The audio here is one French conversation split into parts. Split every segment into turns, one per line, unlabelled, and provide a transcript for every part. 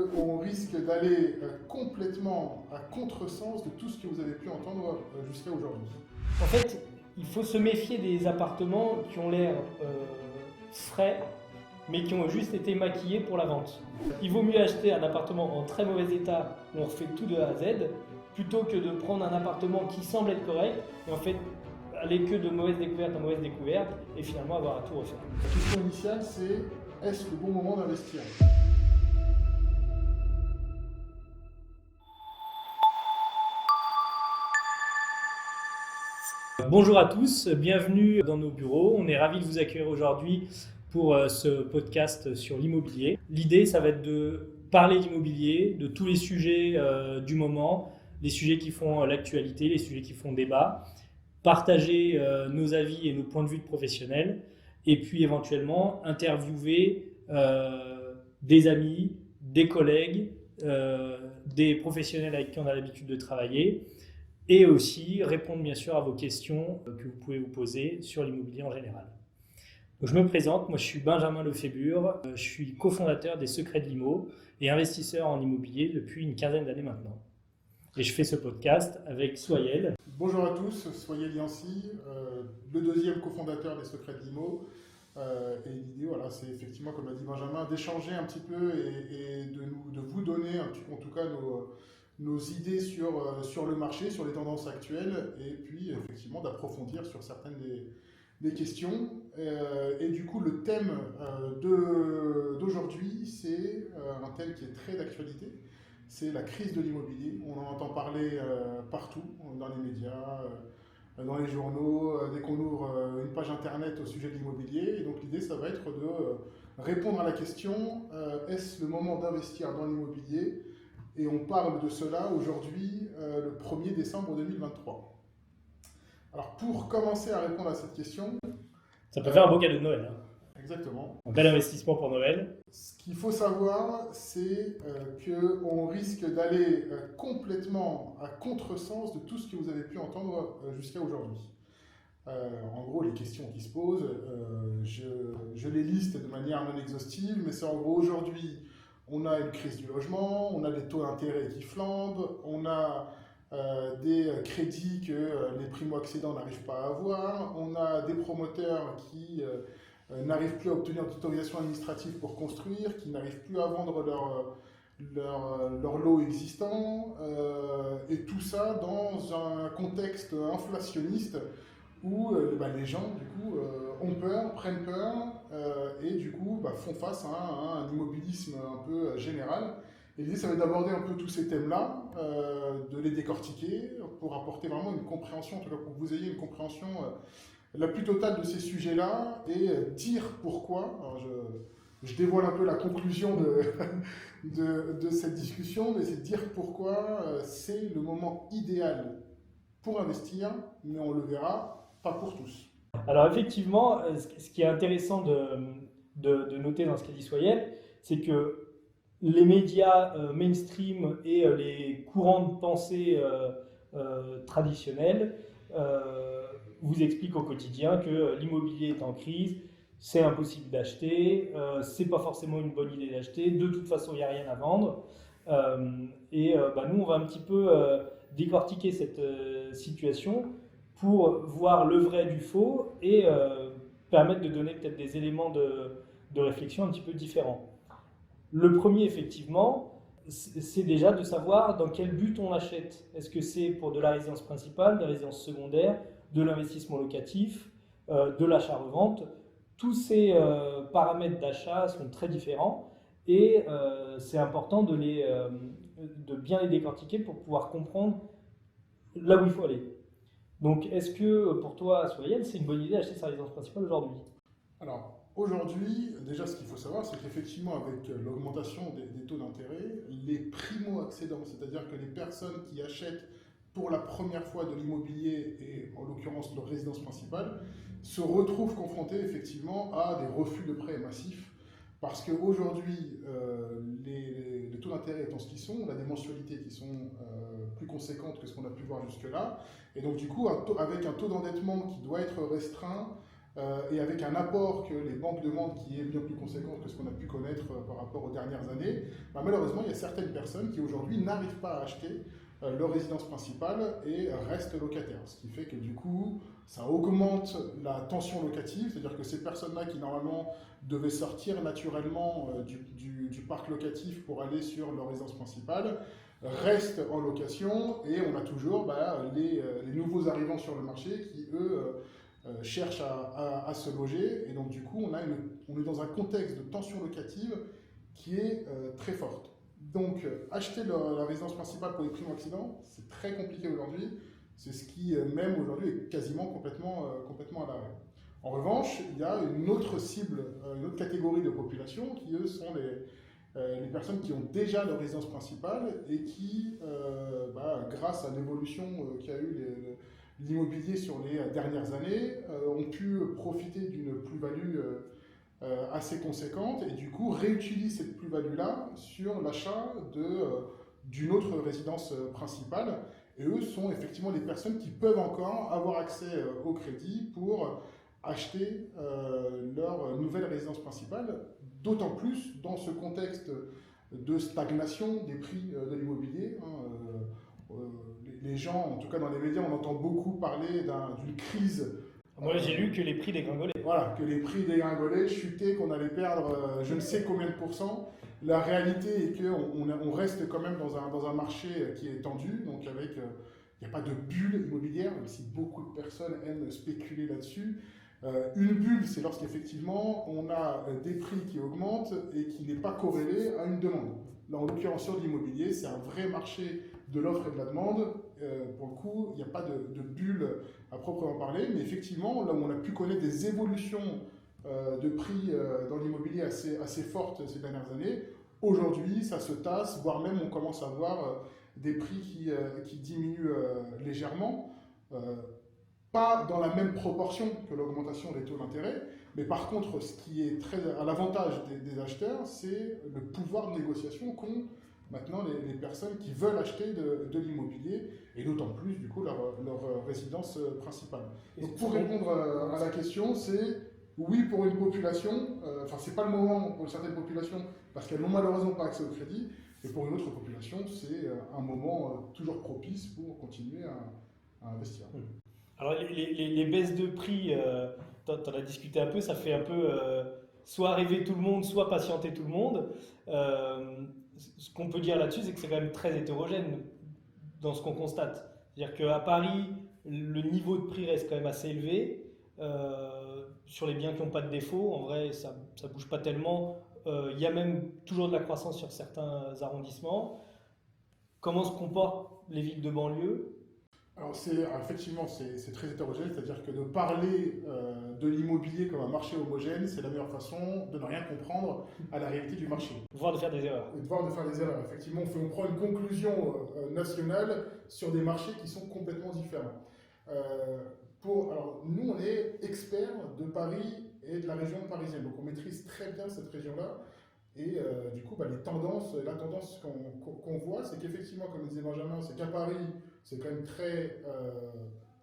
On risque d'aller complètement à contresens de tout ce que vous avez pu entendre jusqu'à aujourd'hui.
En fait, il faut se méfier des appartements qui ont l'air frais, mais qui ont juste été maquillés pour la vente. Il vaut mieux acheter un appartement en très mauvais état, où on refait tout de A à Z, plutôt que de prendre un appartement qui semble être correct, et en fait aller que de mauvaise découverte en mauvaise découverte, et finalement avoir à tout refaire.
La question initiale, c'est est-ce le bon moment d'investir ?
Bonjour à tous, bienvenue dans nos bureaux. On est ravis de vous accueillir aujourd'hui pour ce podcast sur l'immobilier. L'idée, ça va être de parler d'immobilier, de tous les sujets du moment, les sujets qui font l'actualité, les sujets qui font débat, partager nos avis et nos points de vue de professionnels, et puis éventuellement interviewer des amis, des collègues, des professionnels avec qui on a l'habitude de travailler, et aussi répondre bien sûr à vos questions que vous pouvez vous poser sur l'immobilier en général. Donc, je me présente, moi je suis Benjamin Lefébure, je suis cofondateur des Secrets de l'Immo et investisseur en immobilier depuis une quinzaine d'années maintenant. Et je fais ce podcast avec Soyel.
Bonjour à tous, soyez Liancy, le deuxième cofondateur des Secrets de l'Immo. Et l'idée, voilà, c'est effectivement, comme a dit Benjamin, d'échanger un petit peu et de vous donner en tout cas nos idées sur le marché, sur les tendances actuelles, et puis effectivement d'approfondir sur certaines des questions. Et du coup, le thème d'aujourd'hui, c'est un thème qui est très d'actualité, c'est la crise de l'immobilier. On en entend parler partout, dans les médias, dans les journaux, dès qu'on ouvre une page internet au sujet de l'immobilier. Et donc l'idée, ça va être de répondre à la question, est-ce le moment d'investir dans l'immobilier ? Et on parle de cela aujourd'hui, le 1er décembre 2023. Alors pour commencer à répondre à cette question...
Ça peut faire un beau cadeau de Noël.
Exactement.
Un bel investissement pour Noël.
Ce qu'il faut savoir, c'est qu'on risque d'aller complètement à contresens de tout ce que vous avez pu entendre jusqu'à aujourd'hui. En gros, les questions qui se posent, je les liste de manière non exhaustive, mais c'est en gros aujourd'hui, on a une crise du logement, on a des taux d'intérêt qui flambent, on a des crédits que les primo-accédants n'arrivent pas à avoir, on a des promoteurs qui n'arrivent plus à obtenir d'autorisation administrative pour construire, qui n'arrivent plus à vendre leur lot existant, et tout ça dans un contexte inflationniste où les gens du coup ont peur, prennent peur et du coup font face à un immobilisme un peu général. Et l'idée, ça va être d'aborder un peu tous ces thèmes-là, de les décortiquer pour apporter vraiment une compréhension, en tout cas pour que vous ayez une compréhension la plus totale de ces sujets-là et dire pourquoi. Alors je dévoile un peu la conclusion de cette discussion, mais c'est dire pourquoi c'est le moment idéal pour investir, mais on le verra, pas pour tous.
Alors effectivement, ce qui est intéressant de noter dans ce qu'a dit Soyel, c'est que les médias mainstream et les courants de pensée traditionnels vous expliquent au quotidien que l'immobilier est en crise, c'est impossible d'acheter, c'est pas forcément une bonne idée d'acheter, de toute façon il n'y a rien à vendre. Nous on va un petit peu décortiquer cette situation pour voir le vrai du faux et permettre de donner peut-être des éléments de réflexion un petit peu différents. Le premier, effectivement, c'est déjà de savoir dans quel but on achète. Est-ce que c'est pour de la résidence principale, de la résidence secondaire, de l'investissement locatif, de l'achat-revente? Tous ces paramètres d'achat sont très différents et c'est important de bien les décortiquer pour pouvoir comprendre là où il faut aller. Donc, est-ce que pour toi, Soyel, c'est une bonne idée d'acheter sa résidence principale aujourd'hui ?
Alors, aujourd'hui, déjà, ce qu'il faut savoir, c'est qu'effectivement, avec l'augmentation des taux d'intérêt, les primo-accédants, c'est-à-dire que les personnes qui achètent pour la première fois de l'immobilier, et en l'occurrence leur résidence principale, se retrouvent confrontés effectivement à des refus de prêts massifs. Parce qu'aujourd'hui, les taux d'intérêt étant ce qu'ils sont, on a des mensualités qui sont plus conséquentes que ce qu'on a pu voir jusque-là. Et donc, du coup, avec un taux d'endettement qui doit être restreint, et avec un apport que les banques demandent qui est bien plus conséquent que ce qu'on a pu connaître par rapport aux dernières années, malheureusement, il y a certaines personnes qui aujourd'hui n'arrivent pas à acheter leur résidence principale et restent locataires. Ce qui fait que du coup, ça augmente la tension locative, c'est-à-dire que ces personnes-là qui normalement devaient sortir naturellement du parc locatif pour aller sur leur résidence principale, restent en location et on a toujours les nouveaux arrivants sur le marché qui, eux, cherchent à se loger. Et donc du coup, on est dans un contexte de tension locative qui est très forte. Donc, acheter la résidence principale pour les primo-accédants, c'est très compliqué aujourd'hui. C'est ce qui, même aujourd'hui, est quasiment complètement à l'arrêt. En revanche, il y a une autre cible, une autre catégorie de population qui, eux, sont les personnes qui ont déjà leur résidence principale et qui, grâce à l'évolution qu'a eu l'immobilier sur les dernières années, ont pu profiter d'une plus-value assez conséquente et du coup réutilisent cette plus-value-là sur l'achat d'une autre résidence principale. Et eux sont effectivement les personnes qui peuvent encore avoir accès au crédit pour acheter leur nouvelle résidence principale, d'autant plus dans ce contexte de stagnation des prix de l'immobilier. Les gens, en tout cas dans les médias, on entend beaucoup parler d'une crise.
Moi, j'ai lu que les prix dégringolaient.
Voilà, que les prix dégringolaient, chutaient, qu'on allait perdre je ne sais combien de pourcents. La réalité est qu'on reste quand même dans un marché qui est tendu, donc avec, il n'y a pas de bulle immobilière, même si beaucoup de personnes aiment spéculer là-dessus. Une bulle, c'est lorsqu'effectivement on a des prix qui augmentent et qui n'est pas corrélé à une demande. Là, en l'occurrence sur l'immobilier, c'est un vrai marché de l'offre et de la demande. Pour le coup, il n'y a pas de bulle à proprement parler, mais effectivement, là où on a pu connaître des évolutions de prix dans l'immobilier assez fortes ces dernières années, aujourd'hui, ça se tasse, voire même on commence à voir des prix qui diminuent légèrement. Pas dans la même proportion que l'augmentation des taux d'intérêt, mais par contre, ce qui est très à l'avantage des acheteurs, c'est le pouvoir de négociation qu'ont maintenant les personnes qui veulent acheter de l'immobilier, et d'autant plus, du coup, leur résidence principale. Donc, pour répondre à la question, c'est oui pour une population, enfin, c'est pas le moment pour une certaine population, parce qu'elles n'ont malheureusement pas accès au crédit, et pour une autre population, c'est un moment toujours propice pour continuer à investir.
Alors les baisses de prix, t'en as discuté un peu, ça fait un peu soit rêver tout le monde, soit patienter tout le monde. Ce qu'on peut dire là-dessus, c'est que c'est quand même très hétérogène dans ce qu'on constate. C'est-à-dire qu'à Paris, le niveau de prix reste quand même assez élevé. Sur les biens qui n'ont pas de défaut, en vrai, ça ne bouge pas tellement. Il y a même toujours de la croissance sur certains arrondissements. Comment se comportent les villes de banlieue?
Alors, effectivement, c'est très hétérogène, c'est-à-dire que de parler de l'immobilier comme un marché homogène, c'est la meilleure façon de ne rien comprendre à la réalité du marché.
Voire de faire des erreurs.
Et de voir de faire des erreurs. Effectivement, on prend une conclusion nationale sur des marchés qui sont complètement différents. Alors, nous, on est experts de Paris et de la région parisienne, donc on maîtrise très bien cette région-là. Et du coup, la tendance qu'on voit, c'est qu'effectivement, comme disait Benjamin, c'est qu'à Paris, c'est quand même très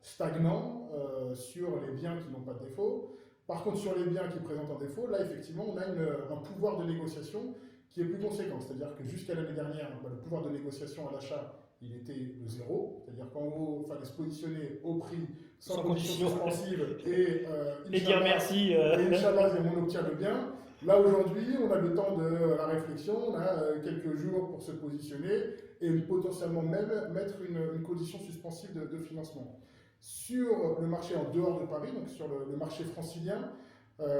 stagnant sur les biens qui n'ont pas de défaut. Par contre, sur les biens qui présentent un défaut, là, effectivement, on a un pouvoir de négociation qui est plus conséquent. C'est-à-dire que jusqu'à l'année dernière, le pouvoir de négociation à l'achat, il était de zéro. C'est-à-dire qu'en gros, il fallait se positionner au prix sans condition suspensive
et dire merci.
Et Inch'Allah, on obtient le bien. Là, aujourd'hui, on a le temps de la réflexion, on a quelques jours pour se positionner et potentiellement même mettre une condition suspensive de financement. Sur le marché en dehors de Paris, donc sur le marché francilien, on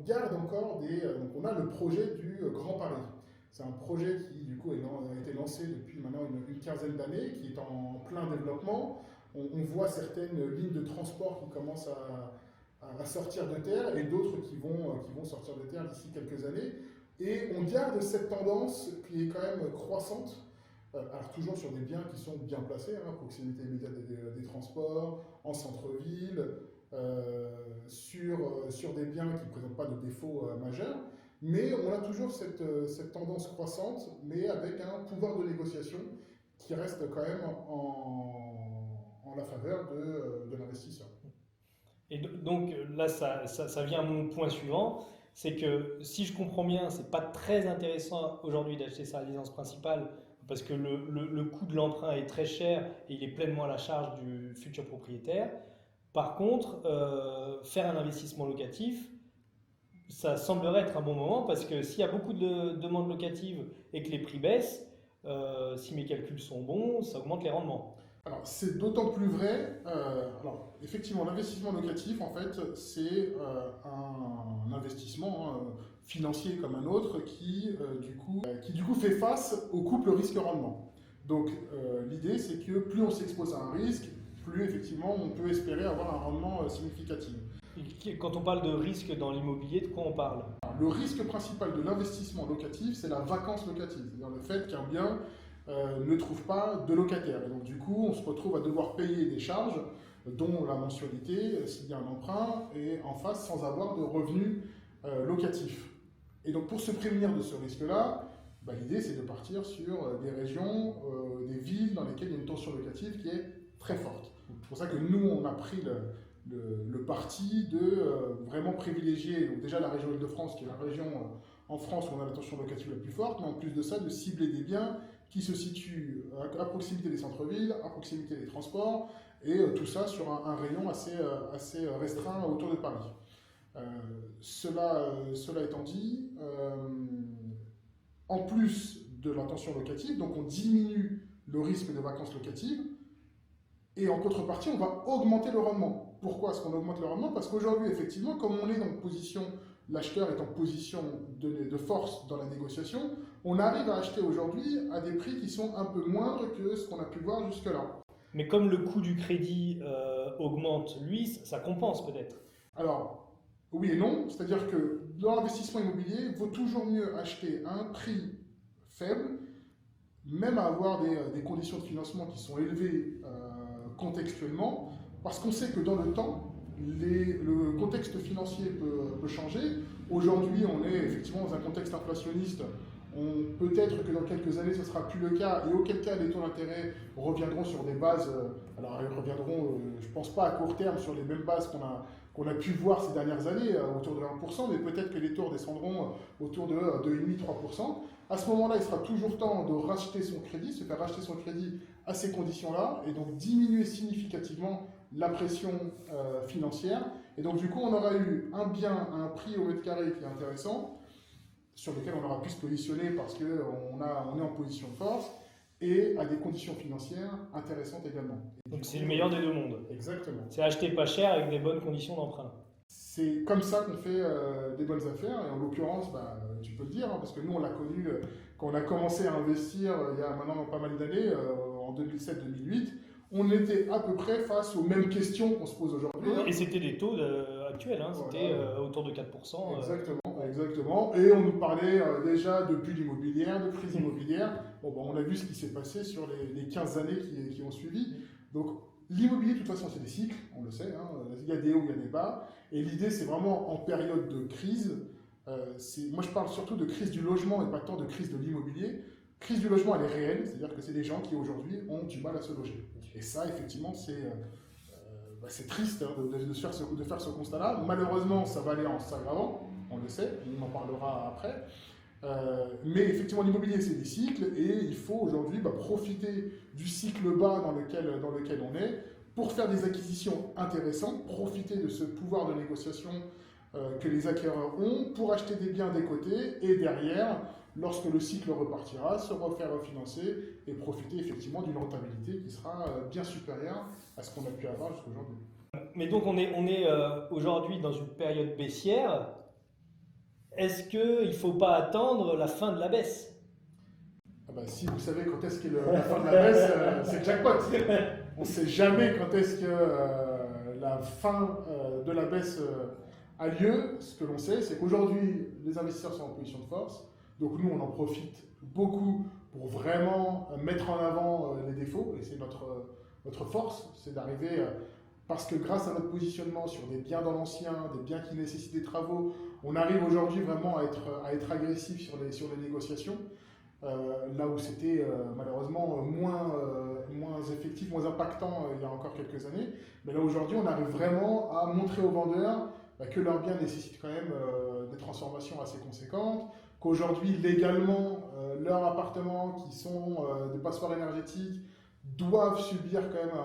garde encore donc on a le projet du Grand Paris. C'est un projet qui, du coup, a été lancé depuis maintenant une quinzaine d'années, qui est en plein développement. On voit certaines lignes de transport qui commencent à sortir de terre et d'autres qui vont sortir de terre d'ici quelques années. Et on garde cette tendance qui est quand même croissante, alors toujours sur des biens qui sont bien placés, proximité immédiate des transports, en centre-ville, sur des biens qui ne présentent pas de défauts majeurs. Mais on a toujours cette tendance croissante, mais avec un pouvoir de négociation qui reste quand même en la faveur de l'investisseur.
Et donc là, ça vient à mon point suivant, c'est que si je comprends bien, c'est pas très intéressant aujourd'hui d'acheter sa résidence principale parce que le coût de l'emprunt est très cher et il est pleinement à la charge du futur propriétaire. Par contre, faire un investissement locatif, ça semblerait être un bon moment parce que s'il y a beaucoup de demandes locatives et que les prix baissent, si mes calculs sont bons, ça augmente les rendements.
Alors, c'est d'autant plus vrai. Alors, effectivement, l'investissement locatif, en fait, c'est un investissement financier comme un autre qui, du coup, fait face au couple risque-rendement. Donc, l'idée, c'est que plus on s'expose à un risque, plus effectivement on peut espérer avoir un rendement significatif.
Quand on parle de risque dans l'immobilier, de quoi on parle?
Le risque principal de l'investissement locatif, c'est la vacance locative, c'est-à-dire le fait qu'un bien ne trouve pas de locataire. Et donc du coup, on se retrouve à devoir payer des charges, dont la mensualité, s'il y a un emprunt, et en face sans avoir de revenus locatifs. Et donc pour se prémunir de ce risque-là, l'idée c'est de partir sur des régions, des villes dans lesquelles il y a une tension locative qui est très forte. C'est pour ça que nous, on a pris le parti de vraiment privilégier donc déjà la région Île-de-France, qui est la région en France où on a la tension locative la plus forte, mais en plus de ça, de cibler des biens qui se situent à proximité des centres-villes, à proximité des transports, et tout ça sur un rayon assez restreint autour de Paris. Cela étant dit, en plus de la tension locative, donc on diminue le risque de vacances locatives, et en contrepartie, on va augmenter le rendement. Pourquoi est-ce qu'on augmente le rendement? Parce qu'aujourd'hui, effectivement, comme on est en position, l'acheteur est en position de force dans la négociation, on arrive à acheter aujourd'hui à des prix qui sont un peu moindres que ce qu'on a pu voir jusque-là.
Mais comme le coût du crédit augmente, lui, ça compense peut-être.
Alors, oui et non, c'est-à-dire que dans l'investissement immobilier, il vaut toujours mieux acheter à un prix faible, même à avoir des conditions de financement qui sont élevées contextuellement, parce qu'on sait que dans le temps, le contexte financier peut changer. Aujourd'hui, on est effectivement dans un contexte inflationniste. Peut-être que dans quelques années, ce ne sera plus le cas, et auquel cas les taux d'intérêt reviendront sur des bases, alors ils reviendront, je ne pense pas à court terme, sur les mêmes bases qu'on a pu voir ces dernières années, autour de 1%, mais peut-être que les taux descendront autour de 2,5-3%. À ce moment-là, il sera toujours temps de racheter son crédit, se faire racheter son crédit à ces conditions-là, et donc diminuer significativement la pression financière. Et donc du coup, on aura eu un bien à un prix au mètre carré qui est intéressant, sur lequel on aura pu se positionner parce qu'on est en position de force, et à des conditions financières intéressantes également.
Donc c'est le meilleur des deux mondes.
Exactement.
C'est acheter pas cher avec des bonnes conditions d'emprunt.
C'est comme ça qu'on fait des bonnes affaires, et en l'occurrence, tu peux le dire, parce que nous on l'a connu quand on a commencé à investir il y a maintenant pas mal d'années, en 2007-2008, on était à peu près face aux mêmes questions qu'on se pose aujourd'hui.
Et c'était des taux actuels, c'était autour de 4%.
Exactement. Et on nous parlait déjà de bulles immobilières, de crise immobilière. On a vu ce qui s'est passé sur les 15 années qui ont suivi. Donc l'immobilier, de toute façon, c'est des cycles, on le sait. Il y a des hauts, il y a des bas. Et l'idée, c'est vraiment en période de crise. Moi, je parle surtout de crise du logement et pas tant de crise de l'immobilier. Crise du logement, elle est réelle, c'est-à-dire que c'est des gens qui aujourd'hui ont du mal à se loger. Et ça, effectivement, c'est triste de faire ce constat-là. Malheureusement, ça va aller en s'aggravant, on le sait, on en parlera après. Mais effectivement, l'immobilier, c'est des cycles, et il faut aujourd'hui profiter du cycle bas dans lequel on est pour faire des acquisitions intéressantes, profiter de ce pouvoir de négociation que les acquéreurs ont pour acheter des biens des côtés, et derrière, lorsque le cycle repartira, se refaire refinancer et profiter effectivement d'une rentabilité qui sera bien supérieure à ce qu'on a pu avoir jusqu'à aujourd'hui.
Mais donc on est aujourd'hui dans une période baissière. Est-ce qu'il ne faut pas attendre la fin de la baisse?
Si vous savez quand est-ce qu'est la fin de la baisse, c'est le jackpot. On ne sait jamais quand est-ce que la fin de la baisse a lieu. Ce que l'on sait, c'est qu'aujourd'hui, les investisseurs sont en position de force. Donc nous, on en profite beaucoup pour vraiment mettre en avant les défauts. Et c'est notre force, c'est d'arriver, parce que grâce à notre positionnement sur des biens dans l'ancien, des biens qui nécessitent des travaux, on arrive aujourd'hui vraiment à être agressif sur les négociations. là où c'était malheureusement moins effectif, moins impactant il y a encore quelques années. Mais là aujourd'hui, on arrive vraiment à montrer aux vendeurs que leur bien nécessite quand même des transformations assez conséquentes, qu'aujourd'hui légalement, leurs appartements qui sont des passoires énergétiques doivent subir quand même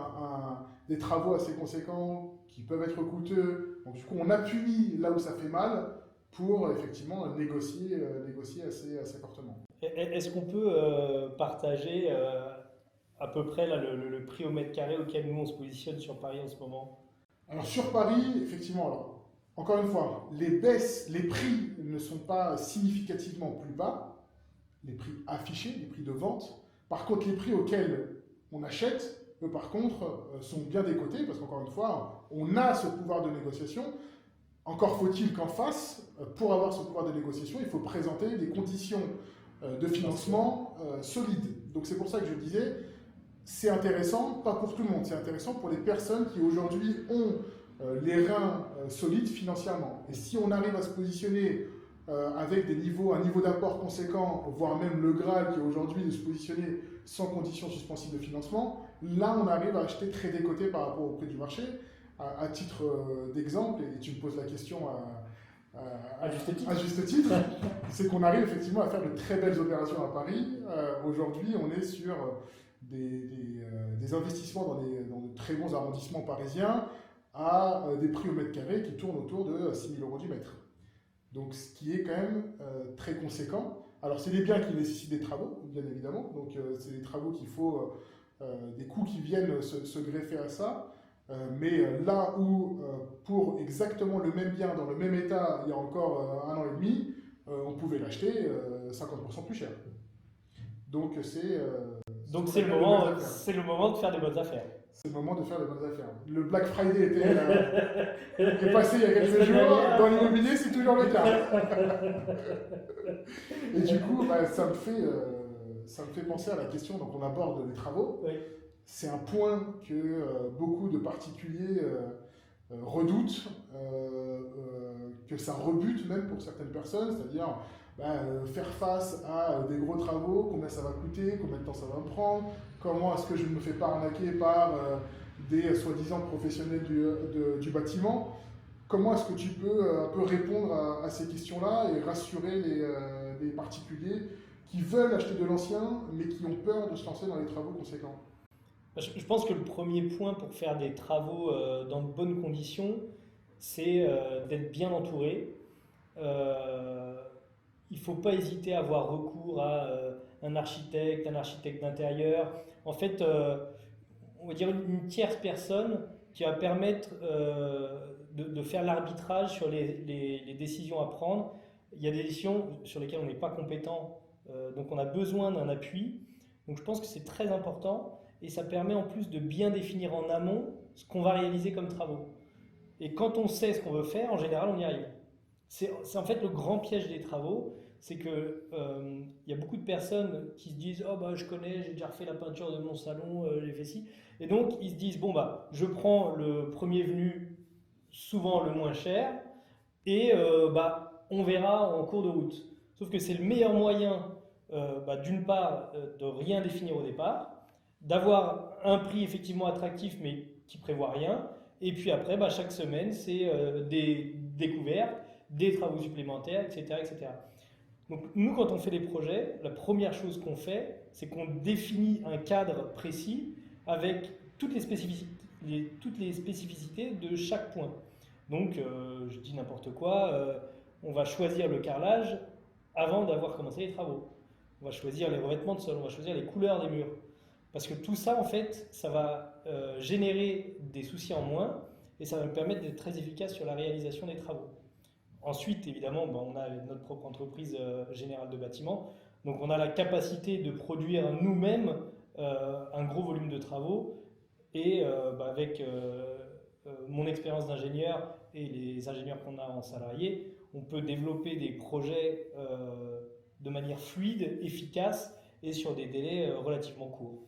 des travaux assez conséquents qui peuvent être coûteux. Donc du coup, on appuie là où ça fait mal pour effectivement négocier assez fortement.
Est-ce qu'on peut partager à peu près là, le prix au mètre carré auquel nous on se positionne sur Paris en ce moment?
Alors sur Paris, effectivement, alors, encore une fois, les prix ne sont pas significativement plus bas, les prix affichés, les prix de vente. Par contre, les prix auxquels on achète, eux par contre, sont bien décotés, parce qu'encore une fois, on a ce pouvoir de négociation. Encore faut-il qu'en face, pour avoir ce pouvoir de négociation, il faut présenter des conditions de financement solides. Donc c'est pour ça que je disais, c'est intéressant, pas pour tout le monde, c'est intéressant pour les personnes qui aujourd'hui ont les reins solides financièrement. Et si on arrive à se positionner avec un niveau d'apport conséquent, voire même le Graal qui est aujourd'hui de se positionner sans conditions suspensives de financement, là on arrive à acheter très décoté par rapport au prix du marché. À titre d'exemple, et tu me poses la question
À juste titre.
à juste titre, c'est qu'on arrive effectivement à faire de très belles opérations à Paris. Aujourd'hui, on est sur des investissements dans de très bons arrondissements parisiens à des prix au mètre carré qui tournent autour de 6 000 euros du mètre. Donc, ce qui est quand même très conséquent. Alors, c'est des biens qui nécessitent des travaux, bien évidemment. Donc, c'est des travaux qu'il faut, des coûts qui viennent se greffer à ça. Mais là où, pour exactement le même bien, dans le même état, il y a encore 1 an et demi, on pouvait l'acheter 50% plus cher. Donc,
Donc
c'est
c'est le moment de faire des bonnes affaires.
c'est le moment de faire de bonnes affaires. Le Black Friday est passé il y a quelques jours. Dans l'immobilier, c'est toujours le cas. Et du coup, ça me fait penser à la question. Donc, on aborde les travaux.
Oui.
C'est un point que beaucoup de particuliers redoutent, que ça rebute même pour certaines personnes, c'est-à-dire faire face à des gros travaux, combien ça va coûter, combien de temps ça va me prendre, comment est-ce que je ne me fais pas arnaquer par des soi-disant professionnels du bâtiment. Comment est-ce que tu peux un peu répondre à ces questions-là et rassurer les particuliers qui veulent acheter de l'ancien mais qui ont peur de se lancer dans les travaux conséquents?
Je pense que le premier point pour faire des travaux dans de bonnes conditions, c'est d'être bien entouré. Il ne faut pas hésiter à avoir recours à un architecte d'intérieur. En fait, on va dire une tierce personne qui va permettre de faire l'arbitrage sur les décisions à prendre. Il y a des décisions sur lesquelles on n'est pas compétent, donc on a besoin d'un appui. Donc je pense que c'est très important. Et ça permet en plus de bien définir en amont ce qu'on va réaliser comme travaux. Et quand on sait ce qu'on veut faire, en général, on y arrive. C'est en fait le grand piège des travaux, c'est que y a beaucoup de personnes qui se disent oh bah je connais, j'ai déjà refait la peinture de mon salon, j'ai fait ci, et donc ils se disent bon bah je prends le premier venu, souvent le moins cher, et on verra en cours de route. Sauf que c'est le meilleur moyen, d'une part, de rien définir au départ, d'avoir un prix effectivement attractif mais qui prévoit rien. Et puis après, chaque semaine, c'est des découvertes, des travaux supplémentaires, etc., etc. Donc nous, quand on fait des projets, la première chose qu'on fait, c'est qu'on définit un cadre précis avec toutes les spécificités de chaque point. Donc, je dis n'importe quoi, on va choisir le carrelage avant d'avoir commencé les travaux. On va choisir les revêtements de sol, on va choisir les couleurs des murs. Parce que tout ça, en fait, ça va générer des soucis en moins et ça va nous permettre d'être très efficace sur la réalisation des travaux. Ensuite, évidemment, on a notre propre entreprise générale de bâtiments. Donc, on a la capacité de produire nous-mêmes un gros volume de travaux. Et avec mon expérience d'ingénieur et les ingénieurs qu'on a en salarié, on peut développer des projets de manière fluide, efficace et sur des délais relativement courts.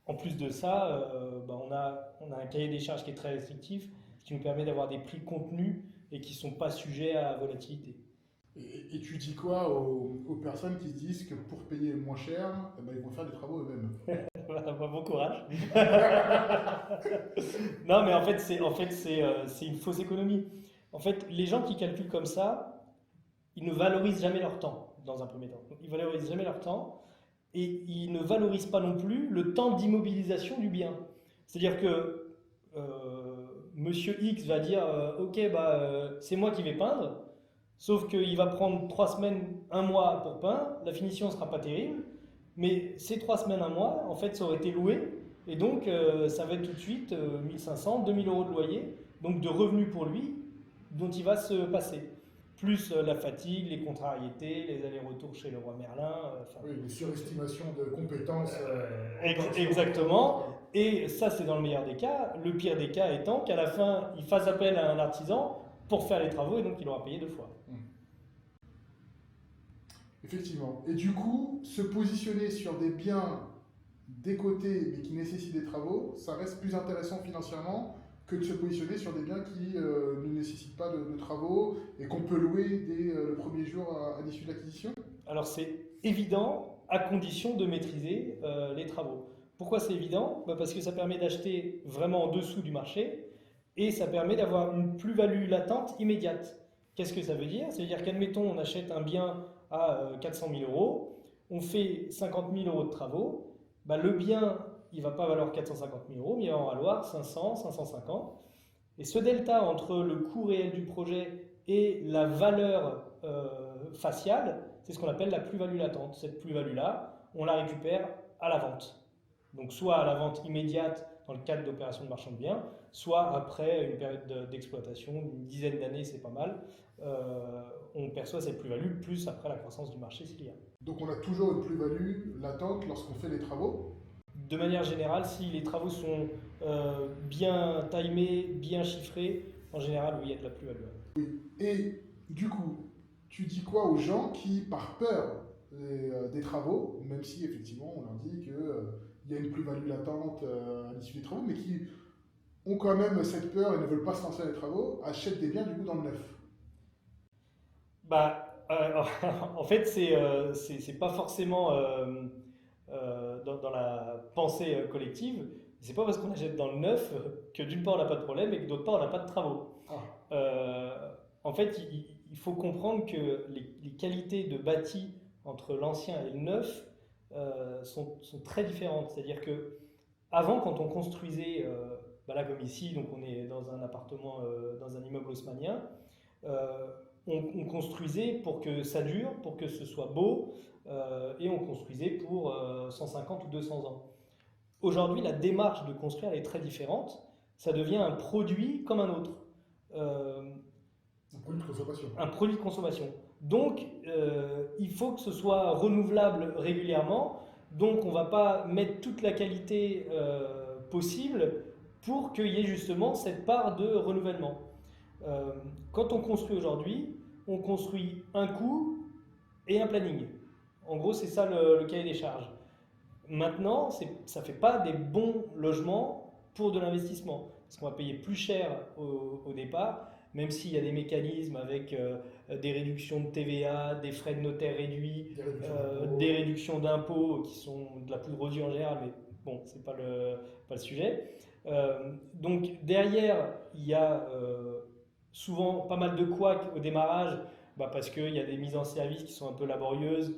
En plus de ça, on a un cahier des charges qui est très restrictif, ce qui nous permet d'avoir des prix contenus et qui ne sont pas sujets à volatilité.
Et tu dis quoi aux personnes qui se disent que pour payer moins cher, eh ben, ils vont faire des travaux eux-mêmes?
Voilà, bon courage. Non, mais c'est une fausse économie. En fait, les gens qui calculent comme ça, ils ne valorisent jamais leur temps, dans un premier temps. Ils valorisent jamais leur temps et ils ne valorisent pas non plus le temps d'immobilisation du bien. C'est-à-dire que Monsieur X va dire ok, c'est moi qui vais peindre, sauf qu'il va prendre 3 semaines, un mois pour peindre, la finition ne sera pas terrible, mais ces 3 semaines, un mois, en fait, ça aurait été loué, et donc ça va être tout de suite 1500, 2000 euros de loyer, donc de revenus pour lui, dont il va se passer. Plus la fatigue, les contrariétés, les allers-retours chez le roi Merlin.
Oui, une surestimation de compétences.
Exactement. Et ça, c'est dans le meilleur des cas. Le pire des cas étant qu'à la fin, il fasse appel à un artisan pour faire les travaux et donc il aura payé 2 fois.
Effectivement. Et du coup, se positionner sur des biens décotés mais qui nécessitent des travaux, ça reste plus intéressant financièrement que de se positionner sur des biens qui ne nécessitent pas de travaux et qu'on peut louer dès le premier jour à l'issue de l'acquisition?
Alors c'est évident à condition de maîtriser les travaux. Pourquoi c'est évident? Parce que ça permet d'acheter vraiment en dessous du marché et ça permet d'avoir une plus-value latente immédiate. Qu'est-ce que ça veut dire? Ça veut dire qu'admettons on achète un bien à 400 000 euros, on fait 50 000 euros de travaux, le bien il ne va pas valoir 450 000 euros, mais il va en valoir 500, 550. Et ce delta entre le coût réel du projet et la valeur faciale, c'est ce qu'on appelle la plus-value latente. Cette plus-value-là, on la récupère à la vente. Donc soit à la vente immédiate dans le cadre d'opérations de marchand de biens, soit après une période d'exploitation, une dizaine d'années, c'est pas mal, on perçoit cette plus-value, plus après la croissance du marché s'il y a.
Donc on a toujours une plus-value latente lorsqu'on fait des travaux?
De manière générale, si les travaux sont bien timés, bien chiffrés, en général, oui, il y a de la plus-value.
Et du coup, tu dis quoi aux gens qui, par peur des travaux, même si effectivement on leur dit qu'il y a une plus-value latente à l'issue des travaux, mais qui ont quand même cette peur et ne veulent pas se lancer dans les travaux, achètent des biens du coup dans le neuf?
En fait, c'est pas forcément dans la pensée collective. C'est pas parce qu'on achète dans le neuf que d'une part on n'a pas de problème et que d'autre part on n'a pas de travaux. En fait, il faut comprendre que les qualités de bâti entre l'ancien et le neuf sont très différentes. C'est-à-dire que avant, quand on construisait, là comme ici, donc on est dans un appartement, dans un immeuble haussmannien, on construisait pour que ça dure, pour que ce soit beau, et on construisait pour 150 ou 200 ans. Aujourd'hui, la démarche de construire est très différente. Ça devient un produit comme un autre.
Un produit de consommation.
Un produit de consommation. Donc, il faut que ce soit renouvelable régulièrement. Donc, on ne va pas mettre toute la qualité possible pour qu'il y ait justement cette part de renouvellement. Quand on construit aujourd'hui, on construit un coût et un planning. En gros, c'est ça le cahier des charges. Maintenant, ça ne fait pas des bons logements pour de l'investissement. Parce qu'on va payer plus cher au départ, même s'il y a des mécanismes avec des réductions de TVA, des frais de notaire réduits, des réductions d'impôts qui sont de la poudre aux yeux en général, mais bon, ce n'est pas le sujet. Donc derrière, il y a souvent pas mal de couacs au démarrage, parce qu'il y a des mises en service qui sont un peu laborieuses,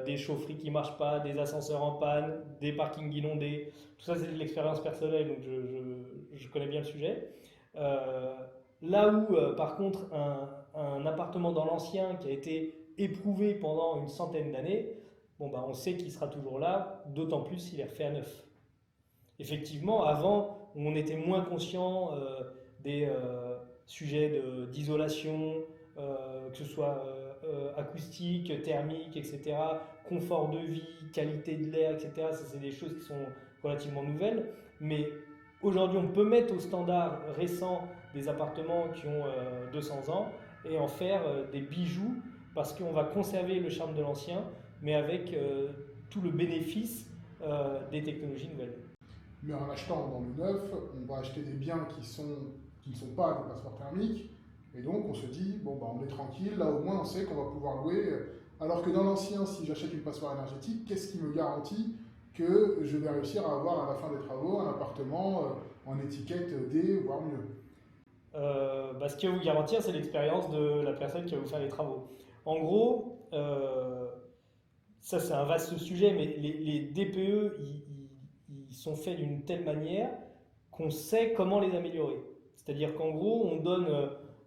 des chaufferies qui ne marchent pas, des ascenseurs en panne, des parkings inondés. Tout ça, c'est de l'expérience personnelle, donc je connais bien le sujet. Là où, par contre, un appartement dans l'ancien qui a été éprouvé pendant une centaine d'années, on sait qu'il sera toujours là, d'autant plus s'il est refait à neuf. Effectivement, avant, on était moins conscient des sujets d'isolation, que ce soit acoustique, thermique, etc., confort de vie, qualité de l'air, etc. Ça, c'est des choses qui sont relativement nouvelles. Mais aujourd'hui, on peut mettre au standard récent des appartements qui ont 200 ans et en faire des bijoux parce qu'on va conserver le charme de l'ancien, mais avec tout le bénéfice des technologies nouvelles.
Mais en achetant dans le neuf, on va acheter des biens qui ne sont pas des passoires thermiques, Et donc on se dit, bon, bah, on est tranquille, là au moins on sait qu'on va pouvoir louer. Alors que dans l'ancien, si j'achète une passoire énergétique, qu'est-ce qui me garantit que je vais réussir à avoir à la fin des travaux un appartement en étiquette D, voire mieux?
Ce qui va vous garantir, c'est l'expérience de la personne qui va vous faire les travaux. En gros, ça c'est un vaste sujet, mais les DPE, ils sont faits d'une telle manière qu'on sait comment les améliorer. C'est-à-dire qu'en gros, on donne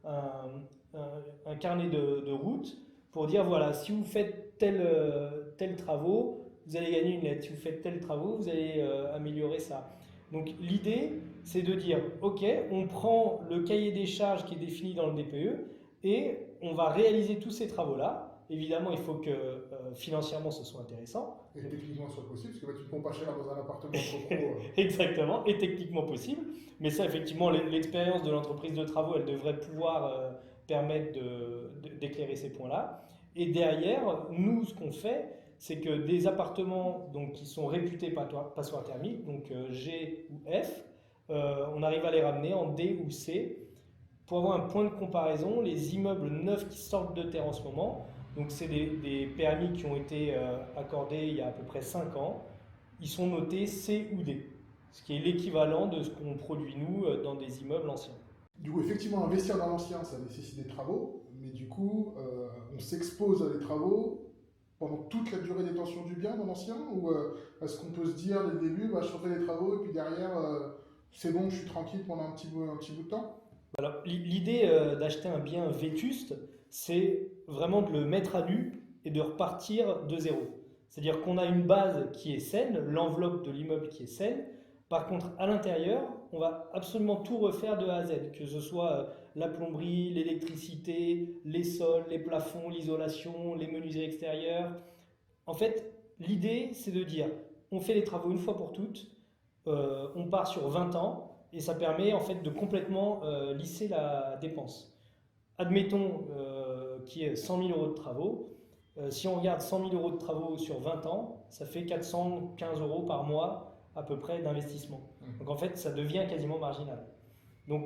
un carnet de route pour dire, voilà, si vous faites tel travaux, vous allez gagner une lettre. Si vous faites tel travaux, vous allez améliorer ça. Donc l'idée, c'est de dire, ok, on prend le cahier des charges qui est défini dans le DPE et on va réaliser tous ces travaux-là. Évidemment, il faut que financièrement ce soit intéressant.
Et techniquement soit possible, parce que bah, tu ne prends pas cher dans un appartement trop pro.
Exactement, et techniquement possible. Mais ça, effectivement, l'expérience de l'entreprise de travaux, elle devrait pouvoir permettre d'éclairer ces points-là. Et derrière, nous, ce qu'on fait, c'est que des appartements donc, qui sont réputés passoires thermiques, donc G ou F, on arrive à les ramener en D ou C pour avoir un point de comparaison. Les immeubles neufs qui sortent de terre en ce moment, donc c'est des permis qui ont été accordés il y a à peu près 5 ans, ils sont notés C ou D, ce qui est l'équivalent de ce qu'on produit nous dans des immeubles anciens.
Du coup, effectivement, investir dans l'ancien, ça nécessite des travaux, mais du coup, on s'expose à des travaux pendant toute la durée des tensions du bien dans l'ancien, ou est-ce qu'on peut se dire dès le début, bah, je ferai des travaux et puis derrière, c'est bon, je suis tranquille pendant un petit bout de temps?
Alors, l'idée d'acheter un bien vétuste, c'est vraiment de le mettre à nu et de repartir de zéro. C'est-à-dire qu'on a une base qui est saine, l'enveloppe de l'immeuble qui est saine. Par contre, à l'intérieur, on va absolument tout refaire de A à Z, que ce soit la plomberie, l'électricité, les sols, les plafonds, l'isolation, les menuiseries extérieures. En fait, l'idée, c'est de dire, on fait les travaux une fois pour toutes, on part sur 20 ans, et ça permet en fait de complètement lisser la dépense. Admettons qu'il y ait 100 000 euros de travaux. Si on regarde 100 000 euros de travaux sur 20 ans, ça fait 415 euros par mois à peu près d'investissement. Donc en fait, ça devient quasiment marginal. Donc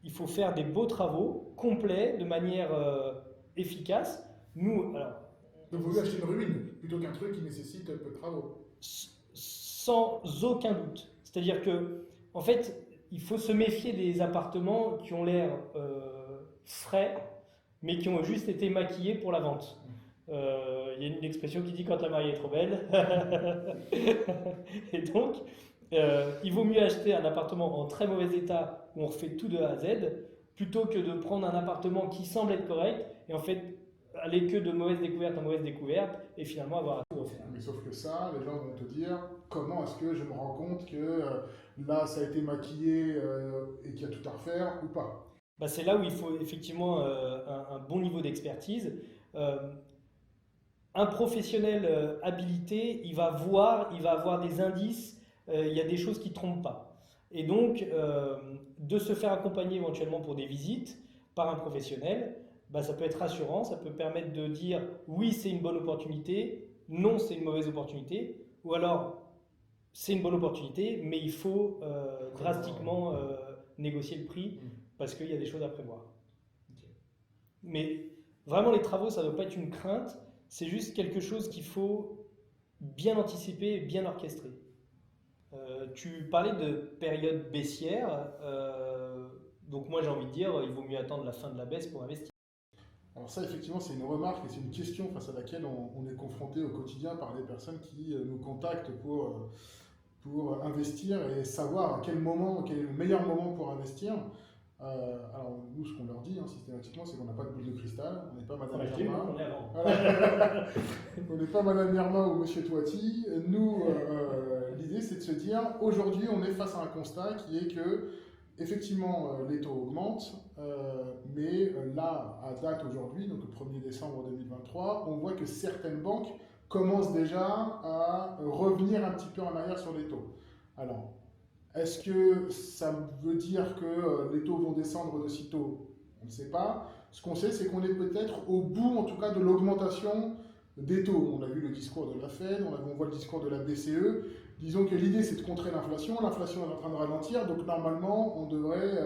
il faut faire des beaux travaux complets de manière efficace. Nous, alors,
Donc, vous acheter une ruine plutôt qu'un truc qui nécessite peu de travaux.
sans aucun doute. C'est-à-dire que, en fait, il faut se méfier des appartements qui ont l'air frais, mais qui ont juste été maquillés pour la vente. Il y a une expression qui dit quand ta mariée est trop belle. Et donc, il vaut mieux acheter un appartement en très mauvais état où on refait tout de A à Z plutôt que de prendre un appartement qui semble être correct et en fait aller que de mauvaise découverte en mauvaise découverte et finalement avoir à tout refaire.
Mais sauf que ça, les gens vont te dire comment est-ce que je me rends compte que là ça a été maquillé et qu'il y a tout à refaire ou pas.
Bah, c'est là où il faut effectivement un bon niveau d'expertise. Un professionnel habilité, il va voir, il va avoir des indices, il y a des choses qui ne trompent pas. Et donc, de se faire accompagner éventuellement pour des visites par un professionnel, bah, ça peut être rassurant, ça peut permettre de dire oui, c'est une bonne opportunité, non, c'est une mauvaise opportunité, ou alors c'est une bonne opportunité, mais il faut drastiquement négocier le prix parce qu'il y a des choses à prévoir.
Ok.
Mais vraiment, les travaux, ça ne doit pas être une crainte, c'est juste quelque chose qu'il faut bien anticiper et bien orchestrer. Tu parlais de période baissière, donc moi j'ai envie de dire, il vaut mieux attendre la fin de la baisse pour investir.
Alors ça, effectivement, c'est une remarque et c'est une question face à laquelle on est confronté au quotidien par des personnes qui nous contactent pour investir et savoir à quel moment, quel est le meilleur moment pour investir. Alors nous, ce qu'on leur dit systématiquement, c'est qu'on n'a pas de boule de cristal, on n'est pas Madame Irma.
On est avant.
Voilà. On n'est pas Madame Irma ou Monsieur Toiti. Nous, l'idée, c'est de se dire, aujourd'hui, on est face à un constat qui est que, effectivement, les taux augmentent, mais là, à date aujourd'hui, donc le 1er décembre 2023, on voit que certaines banques commencent déjà à revenir un petit peu en arrière sur les taux. Alors, est-ce que ça veut dire que les taux vont descendre de sitôt? On ne sait pas. Ce qu'on sait, c'est qu'on est peut-être au bout, en tout cas, de l'augmentation des taux. On a vu le discours de la Fed, on voit le discours de la BCE. Disons que l'idée, c'est de contrer l'inflation. L'inflation est en train de ralentir, donc normalement, on devrait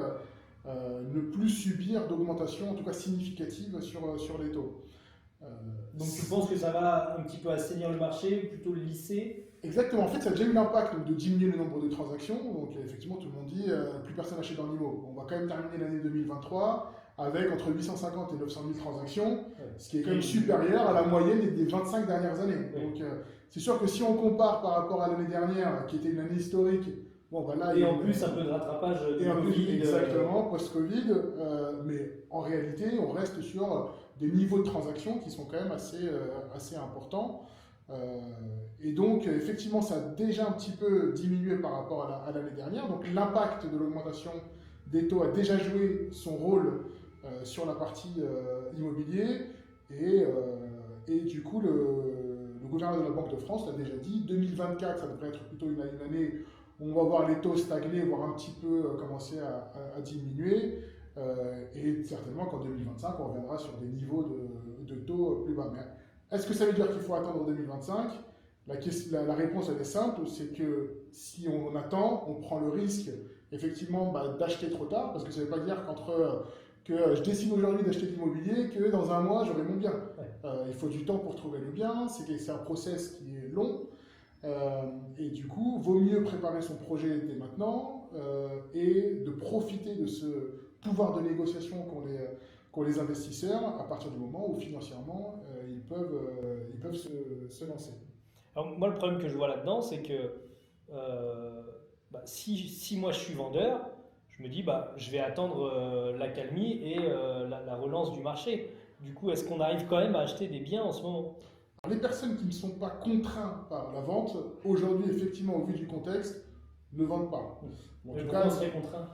ne plus subir d'augmentation, en tout cas significative, sur les taux.
Donc tu penses que ça va un petit peu assainir le marché, plutôt le lisser?
Exactement, en fait ça a déjà eu l'impact de diminuer le nombre de transactions, donc effectivement tout le monde dit plus personne n'achète dans l'IMO. On va quand même terminer l'année 2023 avec entre 850 et 900 000 transactions, ce qui est quand même supérieur à la moyenne des 25 dernières années.
Oui.
Donc c'est sûr que si on compare par rapport à l'année dernière, qui était une année historique, bon bah là...
Et en plus un peu de rattrapage de Covid.
Exactement, post-Covid, mais en réalité on reste sur des niveaux de transactions qui sont quand même assez importants. Et donc, effectivement, ça a déjà un petit peu diminué par rapport à l'année dernière. Donc, l'impact de l'augmentation des taux a déjà joué son rôle sur la partie immobilier. Et du coup, le gouverneur de la Banque de France l'a déjà dit, 2024, ça devrait être plutôt une année où on va voir les taux stagner, voire un petit peu commencer à diminuer. Et certainement qu'en 2025, on reviendra sur des niveaux de taux plus bas. Mais est-ce que ça veut dire qu'il faut attendre 2025 ? La réponse elle est simple, c'est que si on attend, on prend le risque effectivement d'acheter trop tard, parce que ça ne veut pas dire que je décide aujourd'hui d'acheter de l'immobilier, que dans un mois j'aurai mon bien. Il faut du temps pour trouver le bien, c'est un process qui est long, et du coup, vaut mieux préparer son projet dès maintenant et de profiter de ce pouvoir de négociation qu'ont les investisseurs à partir du moment où financièrement ils peuvent se lancer.
Alors, moi, le problème que je vois là-dedans, c'est que si moi je suis vendeur, je me dis je vais attendre l'accalmie et la relance du marché. Du coup, est-ce qu'on arrive quand même à acheter des biens en ce moment?
Les personnes qui ne sont pas contraintes par la vente, aujourd'hui, effectivement, au vu du contexte, ne vendent pas.
En tout cas, on serait contraint.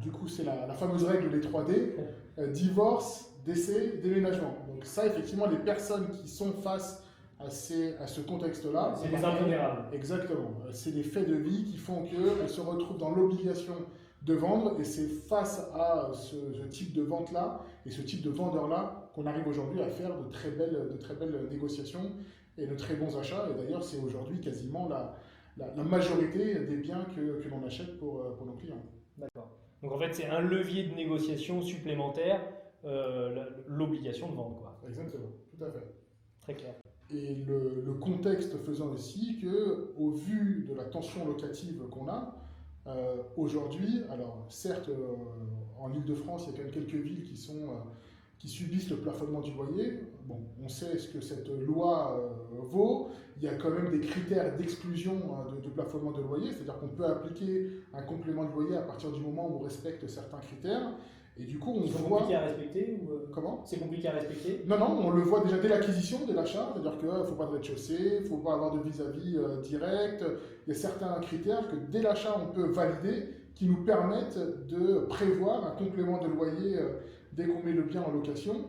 Du coup, c'est la fameuse règle des 3D, divorce, décès, déménagement. Donc ça, effectivement, les personnes qui sont face à ce contexte-là...
C'est des impondérables.
Exactement. C'est des faits de vie qui font qu'elles se retrouvent dans l'obligation de vendre, et c'est face à ce type de vente-là et ce type de vendeur-là qu'on arrive aujourd'hui à faire de très belles négociations et de très bons achats. Et d'ailleurs, c'est aujourd'hui quasiment la majorité des biens que l'on achète pour nos clients.
D'accord. Donc en fait, c'est un levier de négociation supplémentaire, l'obligation de vendre, quoi.
Exactement, tout à fait.
Très clair.
Et le contexte faisant aussi que, au vu de la tension locative qu'on a, aujourd'hui, alors certes, en Île-de-France, il y a quand même quelques villes qui subissent le plafonnement du loyer. Bon, on sait ce que cette loi vaut. Il y a quand même des critères d'exclusion de plafonnement de loyer, c'est-à-dire qu'on peut appliquer un complément de loyer à partir du moment où on respecte certains critères. Et du coup, on voit...
C'est compliqué à respecter ou...
Comment ?
C'est compliqué à respecter ?
Non, on le voit déjà dès l'acquisition, dès l'achat, c'est-à-dire qu'il ne faut pas de rez-de-chaussée, il ne faut pas avoir de vis-à-vis direct. Il y a certains critères que dès l'achat, on peut valider, qui nous permettent de prévoir un complément de loyer dès qu'on met le bien en location.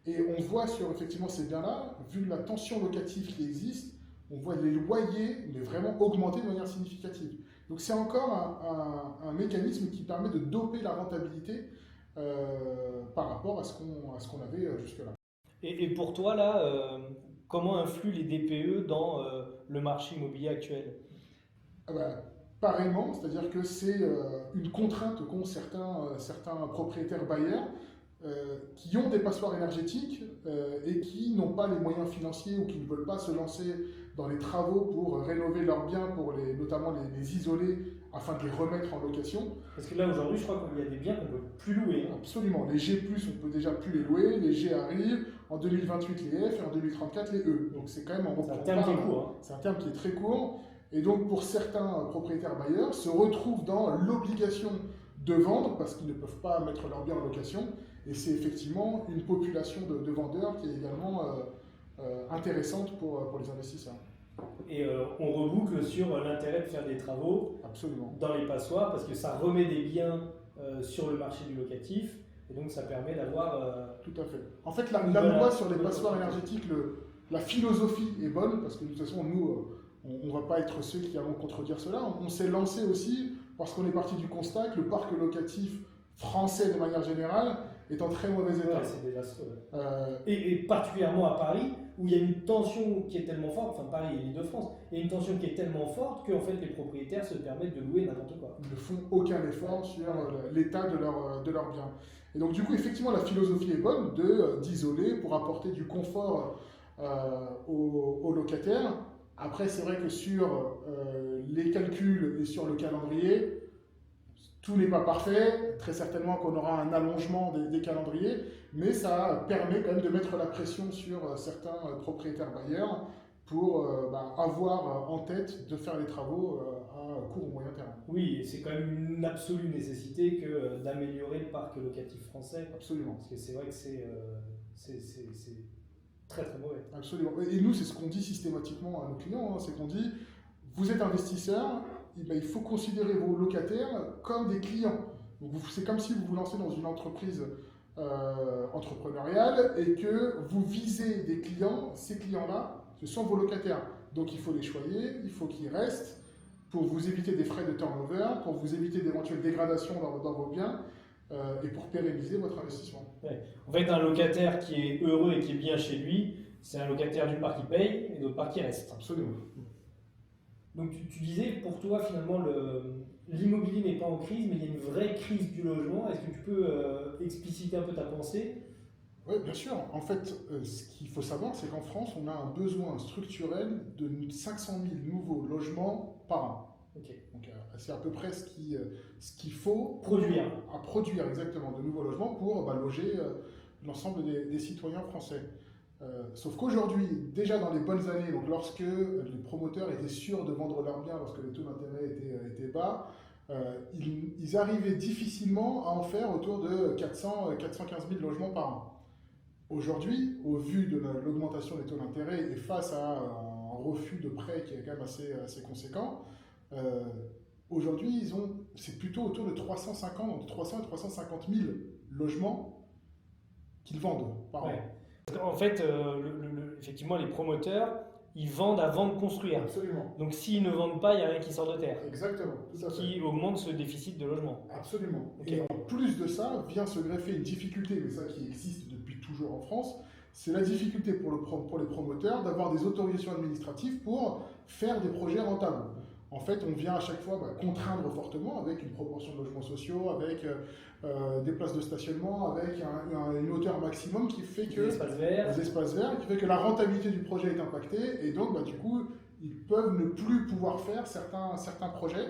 Et on voit sur effectivement ces biens-là, vu la tension locative qui existe, on voit les loyers mais vraiment augmenter de manière significative. Donc c'est encore un mécanisme qui permet de doper la rentabilité par rapport à ce qu'on avait jusque-là.
Et pour toi, là, comment influent les DPE dans le marché immobilier actuel ?
Pareillement, c'est-à-dire que c'est une contrainte qu'ont certains propriétaires bailleurs qui ont des passoires énergétiques et qui n'ont pas les moyens financiers ou qui ne veulent pas se lancer dans les travaux pour rénover leurs biens, pour notamment les isoler afin de les remettre en location.
Parce que là aujourd'hui, je crois qu'il y a des biens qu'on ne peut plus louer.
Absolument. Les G+, on peut déjà plus les louer. Les G arrivent. En 2028, les F et en 2034, les E. Donc c'est quand même
C'est un terme qui est court.
C'est un terme qui est très court. Et donc pour certains propriétaires bailleurs, se retrouvent dans l'obligation de vendre parce qu'ils ne peuvent pas mettre leurs biens en location. Et c'est effectivement une population de vendeurs qui est également intéressante pour les investisseurs.
Et on reboucle sur l'intérêt de faire des travaux
Absolument.
Dans les passoires parce que ça remet des biens sur le marché du locatif et donc ça permet d'avoir...
Tout à fait. En fait, la loi sur les passoires énergétiques, la philosophie est bonne parce que de toute façon, nous, on ne va pas être ceux qui allons contredire cela. On s'est lancé aussi parce qu'on est parti du constat que le parc locatif français de manière générale est en très mauvais état.
Ouais, c'est désastreux. Et particulièrement à Paris, où il y a une tension qui est tellement forte, enfin Paris et l'Île-de-France, il y a une tension qui est tellement forte qu'en fait les propriétaires se permettent de louer n'importe quoi.
Ils ne font aucun effort sur l'état de leur bien. Et donc du coup, effectivement, la philosophie est bonne d'isoler pour apporter du confort aux locataires. Après, c'est vrai que sur les calculs et sur le calendrier, tout n'est pas parfait. Très certainement qu'on aura un allongement des calendriers, mais ça permet quand même de mettre la pression sur certains propriétaires bailleurs pour avoir en tête de faire les travaux à court ou moyen terme.
Oui, et c'est quand même une absolue nécessité que d'améliorer le parc locatif français.
Absolument.
Parce que c'est vrai que c'est très très mauvais.
Absolument. Et nous, c'est ce qu'on dit systématiquement à nos clients, hein, c'est qu'on dit, vous êtes investisseur, il faut considérer vos locataires comme des clients. C'est comme si vous vous lancez dans une entreprise entrepreneuriale et que vous visez des clients, ces clients-là, ce sont vos locataires. Donc il faut les choyer, il faut qu'ils restent pour vous éviter des frais de turnover, pour vous éviter d'éventuelles dégradations dans vos biens et pour pérenniser votre investissement.
Ouais. En fait, un locataire qui est heureux et qui est bien chez lui, c'est un locataire d'une part qui paye et d'autre part qui reste.
Absolument.
Donc tu disais, pour toi finalement, l'immobilier n'est pas en crise, mais il y a une vraie crise du logement. Est-ce que tu peux expliciter un peu ta pensée?
Oui, bien sûr. En fait, ce qu'il faut savoir, c'est qu'en France, on a un besoin structurel de 500 000 nouveaux logements par an.
Okay.
Donc, c'est à peu près ce qu'il faut
produire.
À produire exactement de nouveaux logements pour loger l'ensemble des citoyens français. Sauf qu'aujourd'hui, déjà dans les bonnes années, donc lorsque les promoteurs étaient sûrs de vendre leurs biens, lorsque les taux d'intérêt étaient bas, ils arrivaient difficilement à en faire autour de 415 000 logements par an. Aujourd'hui, au vu de l'augmentation des taux d'intérêt et face à un refus de prêt qui est quand même assez conséquent, aujourd'hui, c'est plutôt autour de 350, entre 300 et 350 000 logements qu'ils vendent par an.
En fait, effectivement, les promoteurs, ils vendent avant de construire.
Absolument.
Donc s'ils ne vendent pas, il n'y a rien qui sort de terre.
Exactement. Tout à fait.
Qui augmente ce déficit de logement.
Absolument.
Okay.
Et en plus de ça, vient se greffer une difficulté, mais ça qui existe depuis toujours en France, c'est la difficulté pour les promoteurs d'avoir des autorisations administratives pour faire des projets rentables. En fait, on vient à chaque fois contraindre fortement avec une proportion de logements sociaux, avec des places de stationnement, avec une hauteur maximum qui fait que
des
espaces verts, qui fait que la rentabilité du projet est impactée et donc du coup ils peuvent ne plus pouvoir faire certains projets.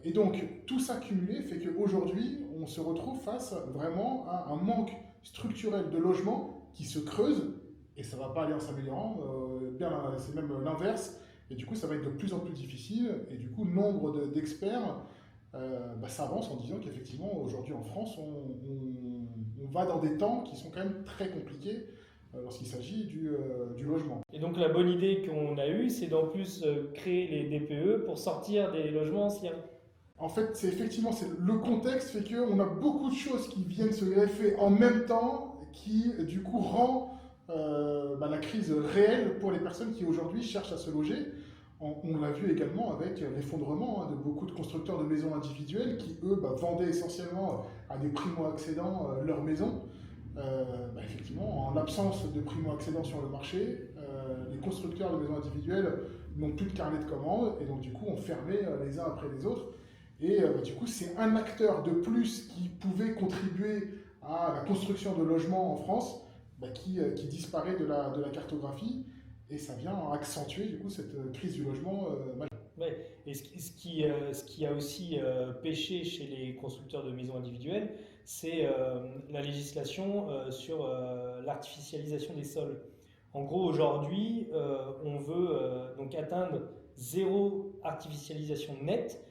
Et donc tout ça cumulé fait qu'aujourd'hui on se retrouve face vraiment à un manque structurel de logement qui se creuse et ça ne va pas aller en s'améliorant, c'est même l'inverse. Et du coup, ça va être de plus en plus difficile. Et du coup, nombre d'experts s'avancent en disant qu'effectivement, aujourd'hui en France, on va dans des temps qui sont quand même très compliqués lorsqu'il s'agit du logement.
Et donc, la bonne idée qu'on a eue, c'est d'en plus créer les DPE pour sortir des logements anciens.
En fait, le contexte fait qu'on a beaucoup de choses qui viennent se greffer en même temps qui, du coup, rend la crise réelle pour les personnes qui aujourd'hui cherchent à se loger. On l'a vu également avec l'effondrement de beaucoup de constructeurs de maisons individuelles qui, eux, vendaient essentiellement à des primo-accédants leurs maisons. Effectivement, en l'absence de primo-accédants sur le marché, les constructeurs de maisons individuelles n'ont plus de carnet de commandes et donc du coup ont fermé les uns après les autres. Et du coup, c'est un acteur de plus qui pouvait contribuer à la construction de logements en France qui disparaît de la cartographie et ça vient accentuer du coup cette crise du logement majeure.
Ouais. Et ce qui a aussi pêché chez les constructeurs de maisons individuelles, c'est la législation sur l'artificialisation des sols. En gros, aujourd'hui, on veut donc atteindre zéro artificialisation nette.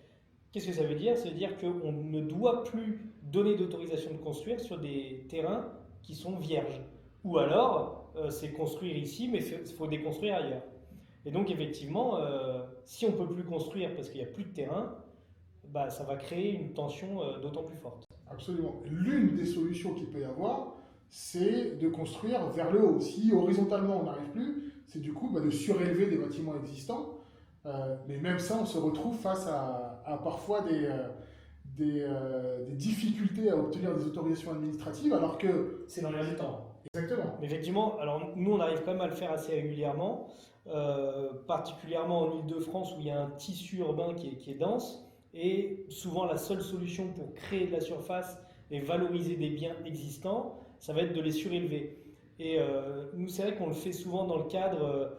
Qu'est-ce que ça veut dire? Ça veut dire qu'on ne doit plus donner d'autorisation de construire sur des terrains qui sont vierges. Ou alors, c'est construire ici, mais il faut déconstruire ailleurs. Et donc, effectivement, si on ne peut plus construire parce qu'il n'y a plus de terrain, ça va créer une tension d'autant plus forte.
Absolument. L'une des solutions qu'il peut y avoir, c'est de construire vers le haut. Si horizontalement on n'arrive plus, c'est du coup de surélever des bâtiments existants. Mais même ça, on se retrouve face à parfois des difficultés à obtenir des autorisations administratives, alors que...
C'est dans l'air du temps.
Exactement.
Mais effectivement, alors nous on arrive quand même à le faire assez régulièrement, particulièrement en Île-de-France où il y a un tissu urbain qui est dense, et souvent la seule solution pour créer de la surface et valoriser des biens existants, ça va être de les surélever. Et nous c'est vrai qu'on le fait souvent dans le cadre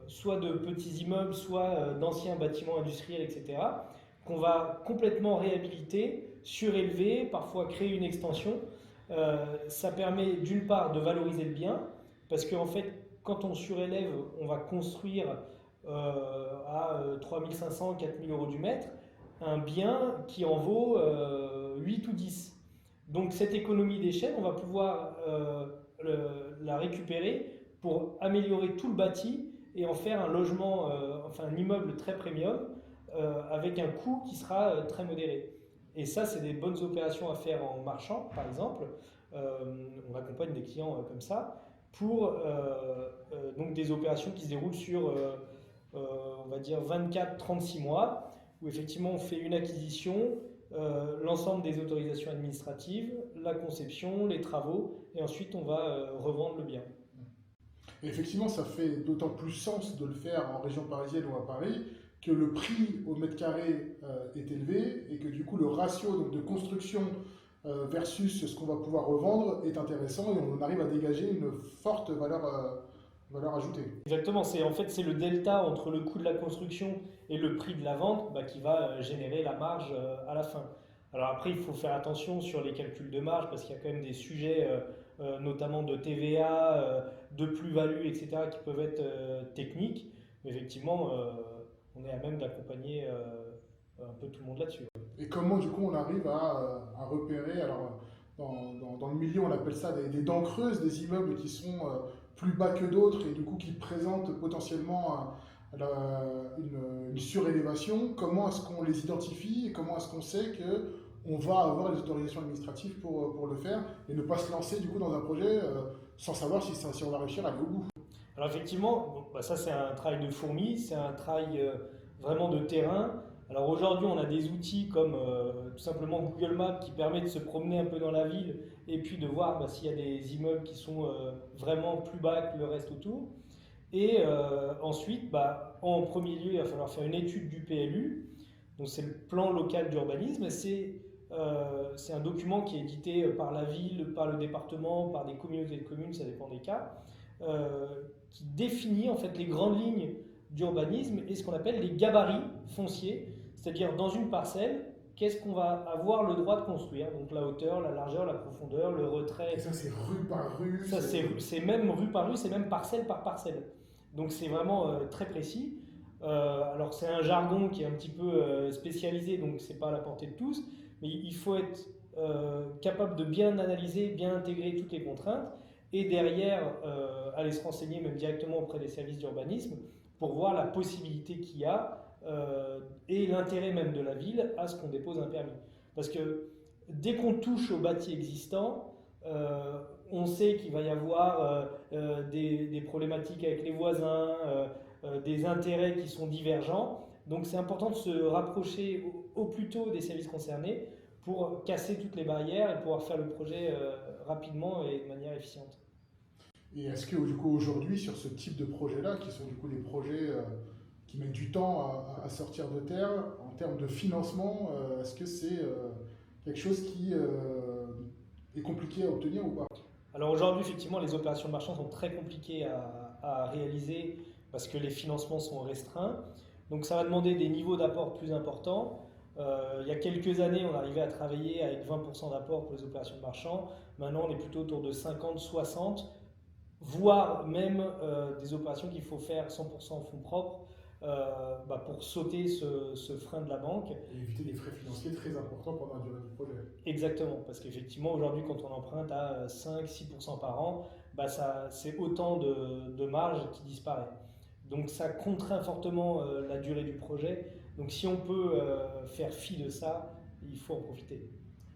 soit de petits immeubles, soit d'anciens bâtiments industriels, etc., qu'on va complètement réhabiliter, surélever, parfois créer une extension. Ça permet d'une part de valoriser le bien, parce qu'en fait, quand on surélève, on va construire à 3500, 4000 euros du mètre, un bien qui en vaut 8 ou 10. Donc cette économie d'échelle, on va pouvoir la récupérer pour améliorer tout le bâti et en faire un logement, enfin un immeuble très premium, avec un coût qui sera très modéré. Et ça, c'est des bonnes opérations à faire en marchand, par exemple. On accompagne des clients comme ça pour donc des opérations qui se déroulent sur, on va dire, 24-36 mois, où effectivement on fait une acquisition, l'ensemble des autorisations administratives, la conception, les travaux, et ensuite on va revendre le bien.
Et effectivement, ça fait d'autant plus sens de le faire en région parisienne ou à Paris que le prix au mètre carré est élevé et que du coup le ratio donc, de construction versus ce qu'on va pouvoir revendre est intéressant et on arrive à dégager une forte valeur ajoutée.
Exactement, en fait c'est le delta entre le coût de la construction et le prix de la vente qui va générer la marge à la fin. Alors après il faut faire attention sur les calculs de marge parce qu'il y a quand même des sujets notamment de TVA, de plus-value, etc. qui peuvent être techniques. Mais effectivement on est à même d'accompagner un peu tout le monde là-dessus.
Et comment du coup on arrive à repérer, alors dans le milieu on appelle ça des dents creuses, des immeubles qui sont plus bas que d'autres et du coup qui présentent potentiellement une surélévation. Comment est-ce qu'on les identifie et comment est-ce qu'on sait que on va avoir les autorisations administratives pour le faire et ne pas se lancer du coup dans un projet sans savoir si on va réussir à aller au bout.
Alors effectivement, bon, ça c'est un travail de fourmi, c'est un travail vraiment de terrain. Alors aujourd'hui, on a des outils comme tout simplement Google Maps qui permet de se promener un peu dans la ville et puis de voir s'il y a des immeubles qui sont vraiment plus bas que le reste autour. Et ensuite, en premier lieu, il va falloir faire une étude du PLU. Donc c'est le plan local d'urbanisme. C'est un document qui est édité par la ville, par le département, par des communautés de communes, ça dépend des cas, euh, qui définit en fait les grandes lignes d'urbanisme et ce qu'on appelle les gabarits fonciers, c'est-à-dire dans une parcelle, qu'est-ce qu'on va avoir le droit de construire, donc la hauteur, la largeur, la profondeur, le retrait.
Et ça c'est rue par rue.
Ça c'est même rue par rue, c'est même parcelle par parcelle. Donc c'est vraiment très précis. Alors c'est un jargon qui est un petit peu spécialisé, donc c'est pas à la portée de tous, mais il faut être capable de bien analyser, bien intégrer toutes les contraintes et derrière aller se renseigner même directement auprès des services d'urbanisme pour voir la possibilité qu'il y a et l'intérêt même de la ville à ce qu'on dépose un permis. Parce que dès qu'on touche au bâti existant, on sait qu'il va y avoir des problématiques avec les voisins, des intérêts qui sont divergents. Donc c'est important de se rapprocher au plus tôt des services concernés pour casser toutes les barrières et pouvoir faire le projet rapidement et de manière efficiente.
Et est-ce que du coup aujourd'hui sur ce type de projet-là, qui sont du coup des projets qui mettent du temps à sortir de terre, en termes de financement, est-ce que c'est quelque chose qui est compliqué à obtenir ou pas?
Alors aujourd'hui, effectivement, les opérations de marchand sont très compliquées à réaliser parce que les financements sont restreints. Donc ça va demander des niveaux d'apport plus importants. Il y a quelques années, on arrivait à travailler avec 20% d'apport pour les opérations de marchand. Maintenant, on est plutôt autour de 50, 60, voire même des opérations qu'il faut faire 100% en fonds propres pour sauter ce frein de la banque.
Et éviter des frais financiers très importants pendant la durée du projet.
Exactement, parce qu'effectivement, aujourd'hui, quand on emprunte à 5-6% par an, c'est autant de marge qui disparaît. Donc ça contraint fortement la durée du projet. Donc si on peut faire fi de ça, il faut en profiter.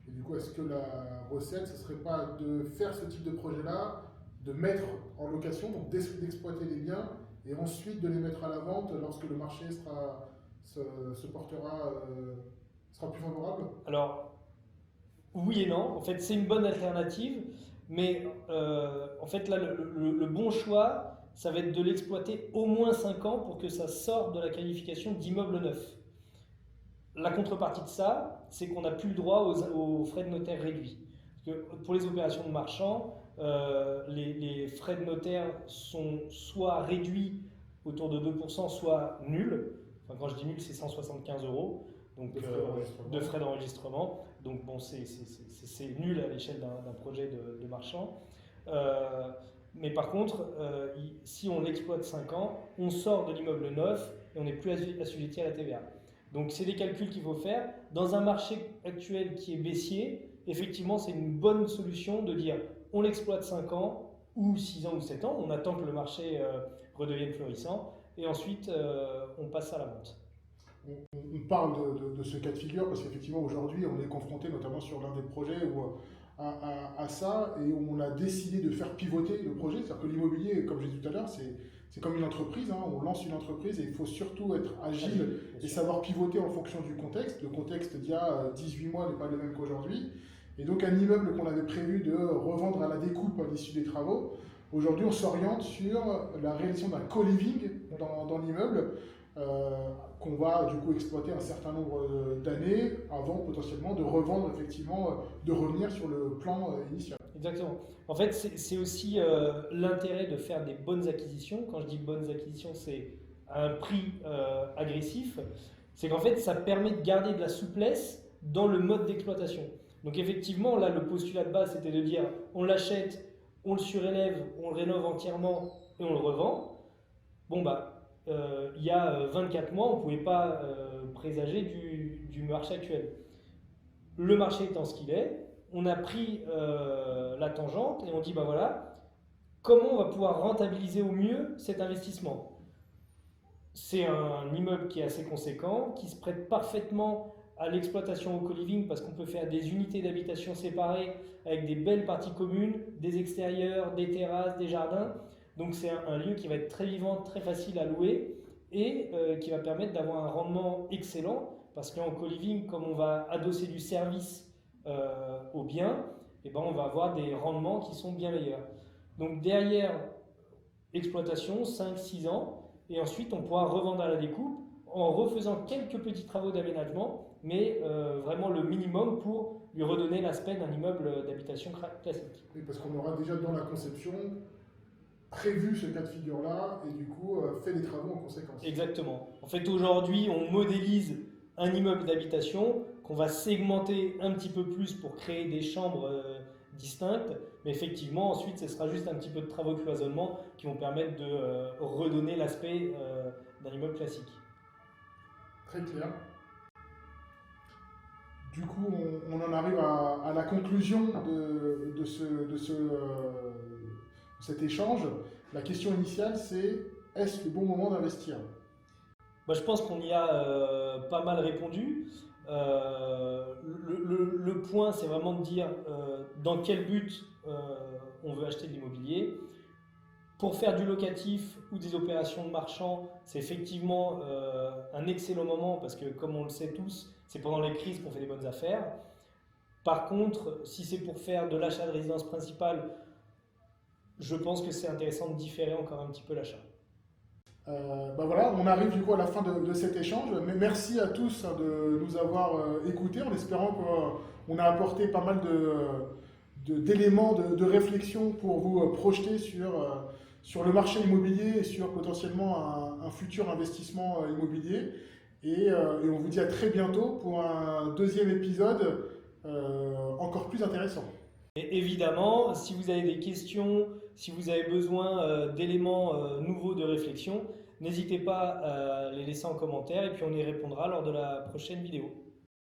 Et du coup, est-ce que la recette, ce ne serait pas de faire ce type de projet-là, de mettre en location, donc d'exploiter les biens, et ensuite de les mettre à la vente lorsque le marché se portera, sera plus favorable?
Alors, oui et non. En fait, c'est une bonne alternative. Mais en fait, là, le bon choix, ça va être de l'exploiter au moins 5 ans pour que ça sorte de la qualification d'immeuble neuf. La contrepartie de ça, c'est qu'on n'a plus le droit aux frais de notaire réduits. Parce que pour les opérations de marchand, les frais de notaire sont soit réduits autour de 2%, soit nuls. Enfin, quand je dis nul, c'est 175 euros donc, de frais d'enregistrement. Donc bon, c'est nul à l'échelle d'un projet de marchand. Mais par contre, si on l'exploite 5 ans, on sort de l'immeuble neuf et on n'est plus assujetti à la TVA. Donc c'est des calculs qu'il faut faire. Dans un marché actuel qui est baissier, effectivement, c'est une bonne solution de dire on l'exploite 5 ans, ou 6 ans ou 7 ans, on attend que le marché redevienne florissant, et ensuite on passe à la vente.
On parle de ce cas de figure parce qu'effectivement aujourd'hui on est confronté notamment sur l'un des projets à ça et où on a décidé de faire pivoter le projet. C'est-à-dire que l'immobilier, comme j'ai dit tout à l'heure, c'est comme une entreprise, hein. On lance une entreprise et il faut surtout être agile et savoir pivoter en fonction du contexte. Le contexte d'il y a 18 mois n'est pas le même qu'aujourd'hui. Et donc un immeuble qu'on avait prévu de revendre à la découpe à l'issue des travaux, aujourd'hui on s'oriente sur la réalisation d'un co-living dans l'immeuble qu'on va du coup exploiter un certain nombre d'années avant potentiellement de revendre effectivement, de revenir sur le plan initial.
Exactement. En fait, c'est aussi l'intérêt de faire des bonnes acquisitions. Quand je dis bonnes acquisitions, c'est à un prix agressif. C'est qu'en fait, ça permet de garder de la souplesse dans le mode d'exploitation. Donc effectivement, là, le postulat de base, c'était de dire on l'achète, on le surélève, on le rénove entièrement et on le revend. Bon, bah, il y a 24 mois, on ne pouvait pas présager du marché actuel. Le marché étant ce qu'il est, on a pris la tangente et on dit, bah voilà, comment on va pouvoir rentabiliser au mieux cet investissement? C'est un immeuble qui est assez conséquent, qui se prête parfaitement à l'exploitation au co-living parce qu'on peut faire des unités d'habitation séparées avec des belles parties communes, des extérieurs, des terrasses, des jardins. Donc c'est un lieu qui va être très vivant, très facile à louer et qui va permettre d'avoir un rendement excellent parce qu'en co-living, comme on va adosser du service au bien, eh ben on va avoir des rendements qui sont bien meilleurs. Donc derrière exploitation, 5-6 ans, et ensuite on pourra revendre à la découpe en refaisant quelques petits travaux d'aménagement, mais vraiment le minimum pour lui redonner l'aspect d'un immeuble d'habitation classique.
Oui, parce qu'on aura déjà dans la conception prévu ce cas de figure-là et du coup fait des travaux en conséquence.
Exactement. En fait, aujourd'hui, on modélise un immeuble d'habitation qu'on va segmenter un petit peu plus pour créer des chambres distinctes, mais effectivement, ensuite, ce sera juste un petit peu de travaux de cloisonnement qui vont permettre de redonner l'aspect d'un immeuble classique.
Très clair. Du coup, on en arrive à la conclusion de cet échange. La question initiale, c'est est-ce le bon moment d'investir?
Bah, je pense qu'on y a pas mal répondu. Le point, c'est vraiment de dire dans quel but on veut acheter de l'immobilier. Pour faire du locatif ou des opérations de marchand, c'est effectivement un excellent moment parce que, comme on le sait tous, c'est pendant les crises qu'on fait des bonnes affaires. Par contre, si c'est pour faire de l'achat de résidence principale, je pense que c'est intéressant de différer encore un petit peu l'achat.
Ben voilà, on arrive du coup à la fin de cet échange. Mais merci à tous de nous avoir écoutés en espérant qu'on a apporté pas mal d'éléments de réflexion pour vous projeter sur le marché immobilier et sur potentiellement un futur investissement immobilier. Et on vous dit à très bientôt pour un deuxième épisode encore plus intéressant.
Et évidemment, si vous avez des questions, si vous avez besoin d'éléments nouveaux de réflexion, n'hésitez pas à les laisser en commentaire et puis on y répondra lors de la prochaine vidéo.